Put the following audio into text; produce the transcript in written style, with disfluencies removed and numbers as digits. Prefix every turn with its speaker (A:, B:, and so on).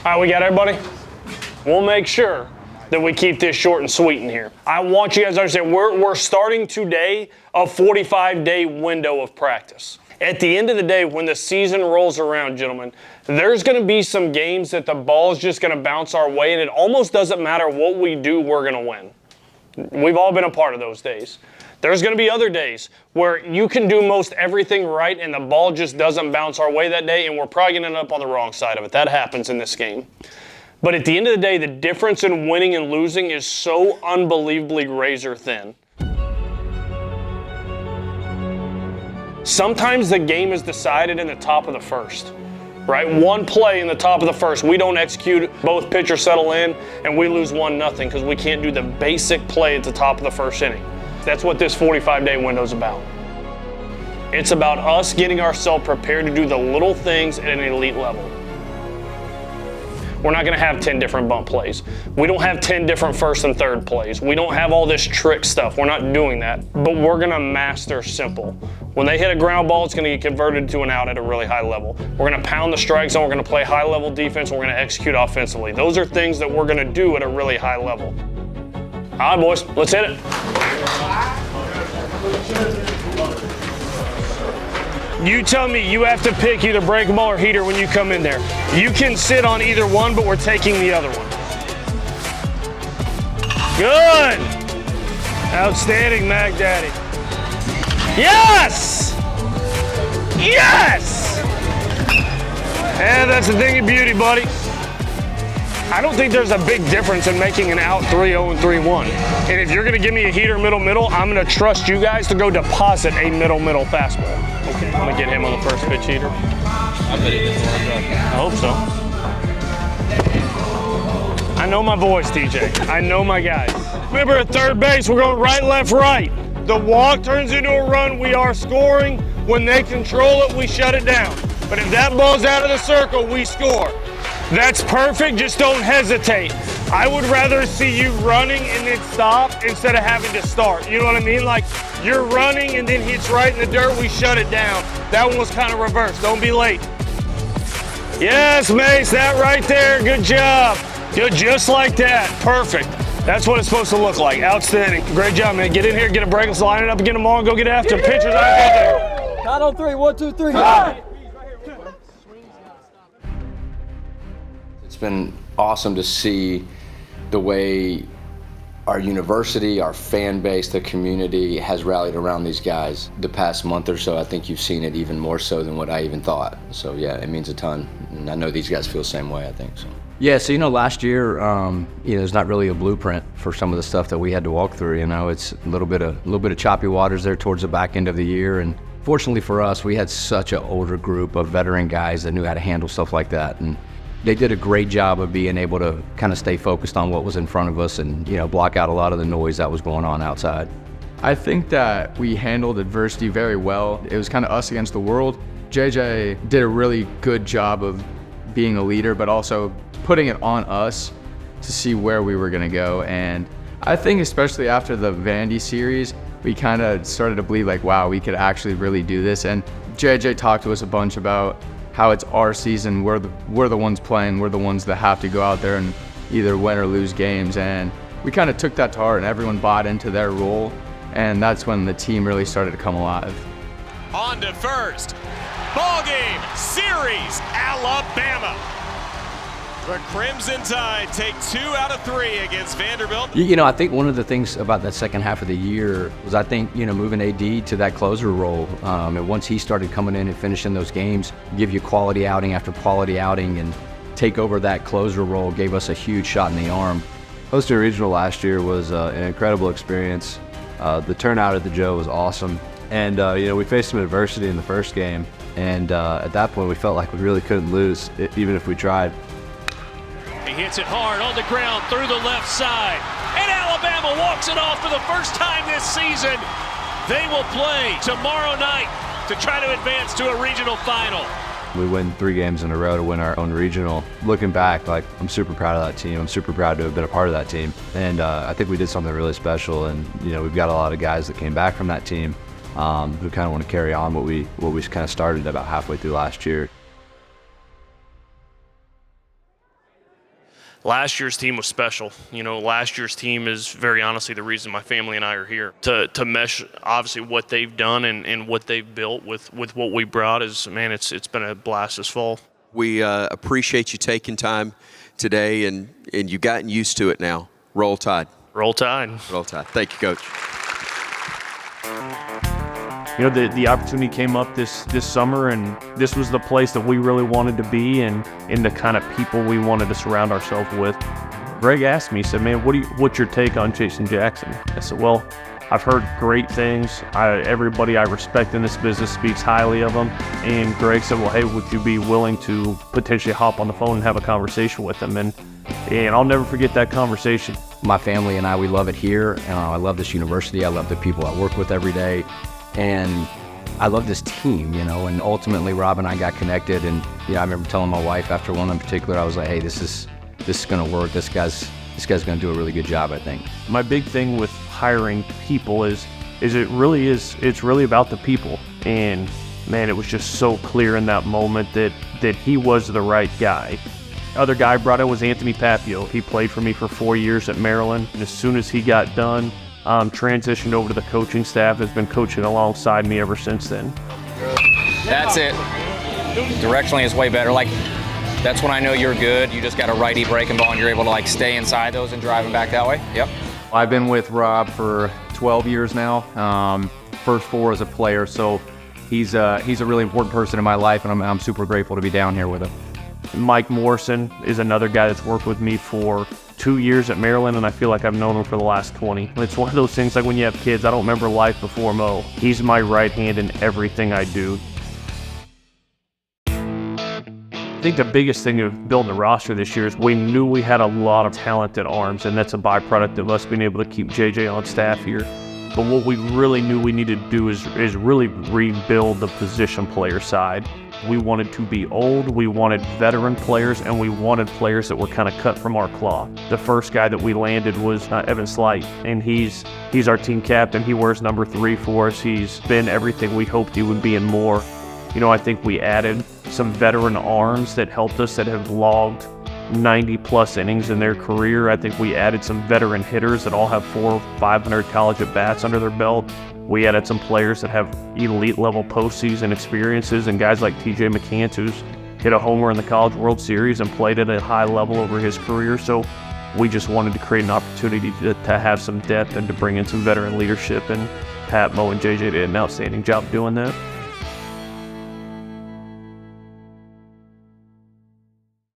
A: right, we got everybody? We'll make sure that we keep this short and sweet in here. I want you guys to understand, we're starting today a 45-day window of practice. At the end of the day, when the season rolls around, gentlemen, there's going to be some games that the ball's just going to bounce our way, and it almost doesn't matter what we do, we're going to win. We've all been a part of those days. There's going to be other days where you can do most everything right and the ball just doesn't bounce our way that day, and we're probably going to end up on the wrong side of it. That happens in this game. But at the end of the day, the difference in winning and losing is so unbelievably razor thin. Sometimes the game is decided in the top of the first, right? One play in the top of the first, we don't execute, both pitchers settle in, and we lose 1-0 because we can't do the basic play at the top of the first inning. That's what this 45-day window is about. It's about us getting ourselves prepared to do the little things at an elite level. We're not going to have 10 different bump plays. We don't have 10 different first and third plays. We don't have all this trick stuff. We're not doing that. But we're going to master simple. When they hit a ground ball, it's going to get converted to an out at a really high level. We're going to pound the strike zone. We're going to play high-level defense. And we're going to execute offensively. Those are things that we're going to do at a really high level. All right, boys, let's hit it. You tell me you have to pick either break ball or heater when you come in there. You can sit on either one, but we're taking the other one. Good. Outstanding, Mag Daddy. Yes! Yes! And that's the thing of beauty, buddy. I don't think there's a big difference in making an out 3-0 and 3-1. And if you're going to give me a heater middle, I'm going to trust you guys to go deposit a middle fastball. Okay, I'm going to get him on the first pitch heater.
B: I bet he didn't want to.
A: I hope so. I know my boys, TJ. I know my guys. Remember, at third base, we're going right, left, right. The walk turns into a run. We are scoring. When they control it, we shut it down. But if that ball's out of the circle, we score. That's perfect, just don't hesitate. I would rather see you running and then stop instead of having to start. You know what I mean? Like, you're running and then hits right in the dirt, we shut it down. That one was kind of reversed, don't be late. Yes, Mace, that right there, good job. Good, just like that, perfect. That's what it's supposed to look like, outstanding. Great job, man. Get in here, get a break, let's line it up and get them all and go get after pitchers out there.
C: Count on three, 1, 2, 3.
D: It's been awesome to see the way our university, our fan base, the community has rallied around these guys. The past month or so, I think you've seen it even more so than what I even thought. So yeah, it means a ton. And I know these guys feel the same way, I think. So.
E: Yeah, so last year, there's not really a blueprint for some of the stuff that we had to walk through. It's a little bit of choppy waters there towards the back end of the year. And fortunately for us, we had such an older group of veteran guys that knew how to handle stuff like that. And they did a great job of being able to kind of stay focused on what was in front of us and, block out a lot of the noise that was going on outside.
F: I think that we handled adversity very well. It was kind of us against the world. JJ did a really good job of being a leader, but also putting it on us to see where we were going to go. And I think especially after the Vandy series, we kind of started to believe like, wow, we could actually really do this. And JJ talked to us a bunch about how it's our season, we're the ones playing, we're the ones that have to go out there and either win or lose games. And we kind of took that to heart and everyone bought into their role. And that's when the team really started to come alive.
G: On to first. Ball game, series, Alabama. The Crimson Tide take 2 out of 3 against Vanderbilt.
E: I think one of the things about that second half of the year was moving AD to that closer role. And once he started coming in and finishing those games, give you quality outing after quality outing and take over that closer role gave us a huge shot in the arm.
H: Hosting a regional last year was an incredible experience. The turnout at the Joe was awesome. And, we faced some adversity in the first game. And at that point, we felt like we really couldn't lose, even if we tried.
G: He hits it hard on the ground through the left side. And Alabama walks it off for the first time this season. They will play tomorrow night to try to advance to a regional final.
H: We win 3 games in a row to win our own regional. Looking back, I'm super proud of that team. I'm super proud to have been a part of that team. And I think we did something really special. And, we've got a lot of guys that came back from that team who kind of want to carry on what we kind of started about halfway through last year.
A: last year's team was special. Last year's team is very honestly the reason my family and I are here. To mesh, obviously, what they've done and what they've built with what we brought is, man, it's been a blast this fall.
C: We appreciate you taking time today, and you've gotten used to it now. Roll Tide.
A: Roll Tide.
C: Roll Tide. Thank you, Coach.
I: The opportunity came up this summer, and this was the place that we really wanted to be and the kind of people we wanted to surround ourselves with. Greg asked me, he said, man, what's your take on Jason Jackson? I said, well, I've heard great things. Everybody I respect in this business speaks highly of him. And Greg said, well, hey, would you be willing to potentially hop on the phone and have a conversation with him? And I'll never forget that conversation.
E: My family and I, we love it here. I love this university. I love the people I work with every day. And I love this team, and ultimately Rob and I got connected. And, I remember telling my wife after one in particular, I was like, hey, this is going to work. This guy's going to do a really good job, I think.
I: My big thing with hiring people it's really about the people. And man, it was just so clear in that moment that he was the right guy. Other guy I brought in was Anthony Papio. He played for me for 4 years at Maryland. And as soon as he got done, transitioned over to the coaching staff, has been coaching alongside me ever since then.
J: That's it. Directionally is way better. That's when I know you're good. You just got a righty breaking ball and you're able to stay inside those and drive them back that way. Yep.
F: I've been with Rob for 12 years now. First 4 as a player, so he's a really important person in my life, and I'm super grateful to be down here with him.
I: Mike Morrison is another guy that's worked with me for 2 years at Maryland, and I feel like I've known him for the last 20. It's one of those things like when you have kids, I don't remember life before Mo. He's my right hand in everything I do. I think the biggest thing of building the roster this year is we knew we had a lot of talented arms, and that's a byproduct of us being able to keep JJ on staff here. But what we really knew we needed to do is really rebuild the position player side. We wanted to be old, we wanted veteran players, and we wanted players that were kind of cut from our cloth. The first guy that we landed was Evan Slight, and he's our team captain. He wears number 3 for us. He's been everything we hoped he would be and more. I think we added some veteran arms that helped us, that have logged 90-plus innings in their career. I think we added some veteran hitters that all have 400 or 500 college at-bats under their belt. We added some players that have elite-level postseason experiences, and guys like TJ McCants, who's hit a homer in the College World Series and played at a high level over his career. So we just wanted to create an opportunity to have some depth and to bring in some veteran leadership, and Pat, Mo, and JJ did an outstanding job doing that.